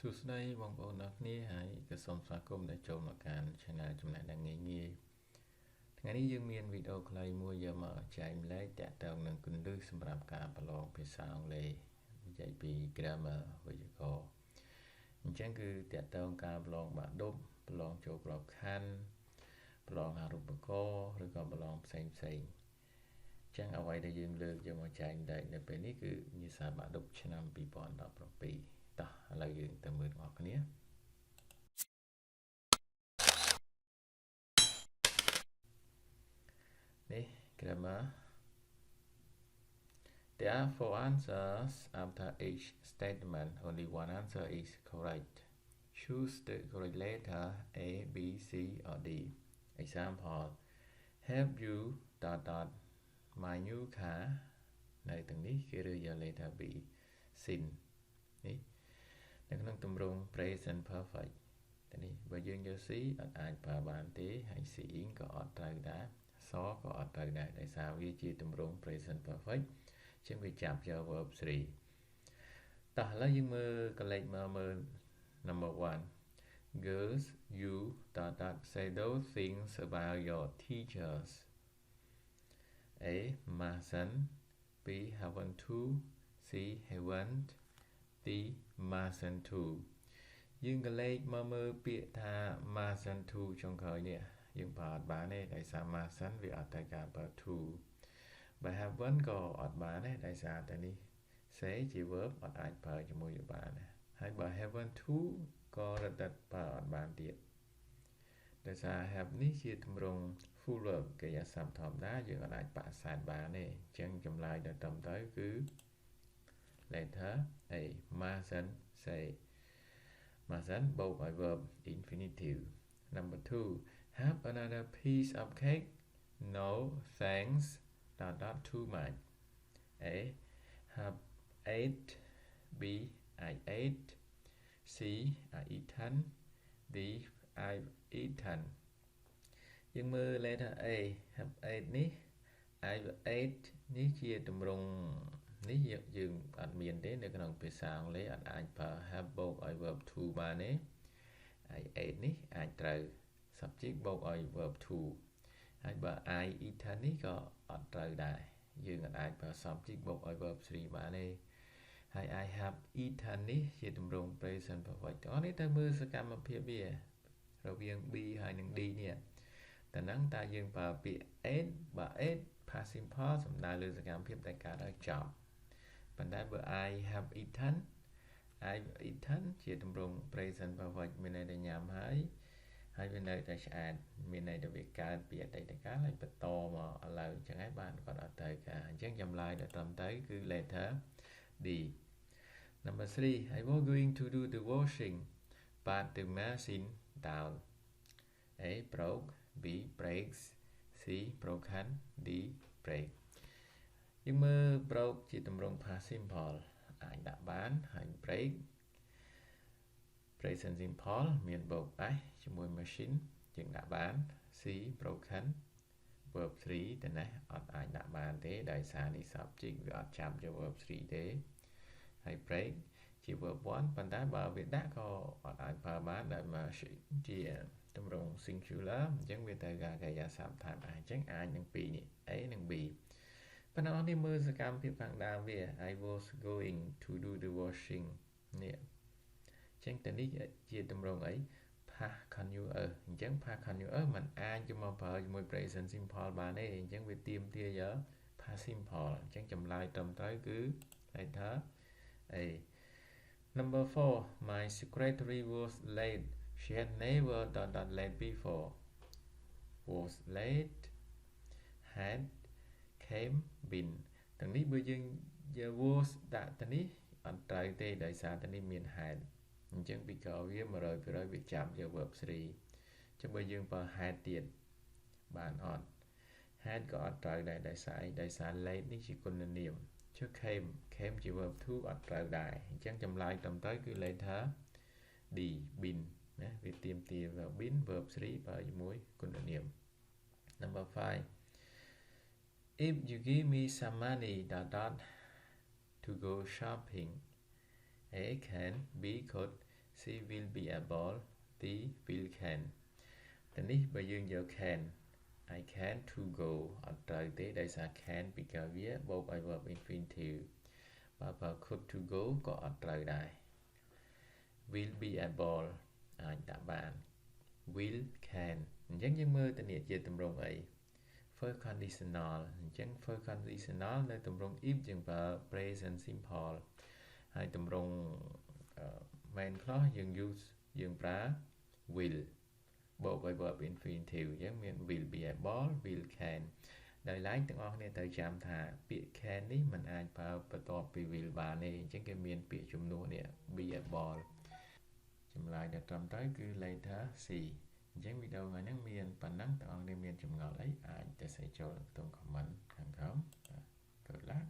សួស្តីបងប្អូនអ្នកគ្នាហើយក៏សូមស្វាគមន៍ដែលចូលមកកាន់ Channel ចំណេះដឹងងាយៗថ្ងៃនេះយើងមានវីដេអូខ្លីមួយយកមកចែកម្លែកតាក់ទងនឹងគន្លឹះសម្រាប់ការប្រឡងភាសាអង់គ្លេសនិយាយពី grammar វេយ្យាករណ៍អញ្ចឹងគឺតាក់ទងការប្រឡងបាក់ឌុបប្រឡងចូលក្របខ័ណ្ឌប្រឡងអារូបករណ៍ឬក៏ប្រឡងផ្សេងអញ្ចឹងអ្វីដែលយើងលើកយកមកចែកម្លែកនៅពេលនេះគឺវិញ្ញាសាបាក់ឌុបឆ្នាំ2017តោះឥឡូវយើងទៅមើលបងប្អូនគ្នានេះ grammar There are four answers after each statement. Only one answer is correct. Choose the correct letter A, B, C, or D. Example: Have you my new car? នៅទាំងនេះគេរើសយក letter B sin នេះនៅក្នុងទម្រង់ present perfect តែនេះបើយើងយក C អត់អាចប្រើបានទេហើយ seeing ក៏អត់ត្រូវដែរ saw ក៏អត់ត្រូវដែរដោយសារវាជាទម្រង់ present perfect ចឹងវាចាប់យក verb 3តោះឥឡូវយើងមើលកលេចមកមើល number 1 Girls you say those things about your teachers A mustn't B haven't to C haven't D mustn't to យើងកលេចមកមើលពាក្យថា mustn't to ចុងក្រោយនេះយើងប្រើអត់បានទេដោយសារ mustn't វាអត់ត្រូវការប្រើ to បើ haven't ក៏អត់បានដែរដោយសារតែនេះ say ជា verb អត់អាចប្រើជាមួយវាបានដែរហើយបើ haven't to ក៏រត់តែប្រើអត់បានទៀតដោយសារ have នេះជាទម្រង់ full verb កិរិយាសព្ទធម្មតាយើងអត់អាចបកស្រាយបានទេអញ្ចឹងចម្លើយដល់ត្រឹមត្រូវគឺ letter A mustn't say mustn't បូកឲ្យ verb infinitive number 2 have another piece of cake no thanks too much A have ate B I ate C I eaten D I've eaten យើងមើល letter A have ate នេះ I've ate នេះជាទម្រង់នេះយើងអត់មានទេនៅក្នុងភាសាអង់គ្លេសអត់អាចប្រើ have បូកឲ្យ verb to បានទេ I ate នេះអាចត្រូវ subject បូកឲ្យ verb to ហើយបើ I eaten នេះក៏អត់ត្រូវដែរយើងអាចប្រើ subject បូកឲ្យ verb 3បានទេហើយ I have eaten នេះជាទម្រង់ present perfect តោះនេះទៅមើលសកម្មភាពវារវាង B ហើយនិង D នេះតើហ្នឹងតើយើងប្រើពាក្យ ate បើ ate past simple សំដៅលើសកម្មភាពដែលកើតហើយចប់ប៉ុន្តែបើ I have eaten ជាទម្រង់ present perfect មានន័យថាញ៉ាំហើយវានៅតែឆ្អែតមានន័យថាវាកើតពីអតីតកាលហើយបន្តមកឥឡូវអញ្ចឹងហើយបានគាត់អត់ត្រូវការអញ្ចឹងចម្លើយដល់ត្រឹមត្រូវគឺ letter D number 3 I was going to do the washing but the machine down A broke B breaks C broken D break យើងមើល broke ជាទម្រង់ past simple អាចដាក់បានហើយ break present simple មានបូក s ជាមួយ machine យើងដាក់បាន C broken verb 3តែនេះអត់អាចដាក់បានទេដោយសារនេះ subject វាអត់ចាប់យក verb 3ទេហើយ break ជា verb 1ប៉ុន្តែបើវាដាក់ក៏អត់អាចប្រើបានដោយ machine ជាទម្រង់ singular អញ្ចឹងវាត្រូវការកិរិយាសព្ទថាអញ្ចឹងអាចនឹងពីរនេះ A និង B ប៉ុន្តែនេះមើលសកម្មភាពខាងដើមវា I was going to do the washing នេះអញ្ចឹងតើនេះជាទម្រង់អី past continuous អញ្ចឹង past continuous มันអាចយកមកប្រើជាមួយ present simple បានទេអញ្ចឹងវាទាមទារយក past simple អញ្ចឹងចម្លើយត្រឹមត្រូវគឺ letter A number 4 my secretary was late she had never late before was late had came been ទាំងនេះបើយើងយក was ដាក់ទៅនេះអត់ត្រូវទេដោយសារទៅនេះមាន had អញ្ចឹងពីក្រោយវា 100% វាចាប់យក verb 3ចាំបើយើងប្រើ had ទៀតបានអត់ had ក៏អត់ត្រូវដែរដោយសារ late នេះជាគុណនាមចុះ came ជា verb 2អត់ត្រូវដែរអញ្ចឹងចម្លើយត្រឹមត្រូវគឺ letter D been ណាវាទាមទារ verb been verb 3ប្រើជាមួយគុណនាម number 5 if you give me some money to go shopping A can B could she will be able D will can តែនេះបើយើងយក can I can to go អត់ត្រូវទេដោយសារ can ពីក្រោយវាបូកឲ្យ verb infinitive បើ could to go ក៏អត់ត្រូវដែរ will be able អាចដាក់បាន will can អញ្ចឹងយើងមើលទៅនេះជាទម្រង់អី first conditional អញ្ចឹង first conditional នៅទម្រង់ if យើងប្រើ present simple ហើយទម្រង់ main clause យើងប្រើ will បូកឲ្យ verb infinitive អញ្ចឹងមាន will be able will can ដោយឡែកទាំងអស់គ្នាត្រូវចាំថាពាក្យ can នេះมันអាចប្រើបន្ទាប់ពី will បានទេអញ្ចឹងគេមានពាក្យជំនួសនេះ be able ចម្លើយដែលត្រឹមត្រូវគឺ letter C អញ្ចឹងវីដេអូថ្ងៃនេះមានប៉ុណ្ណឹងទាំងអស់គ្នាមានចម្ងល់អីអាចទៅសេចចូលក្នុង comment ខាងក្រោម Good luck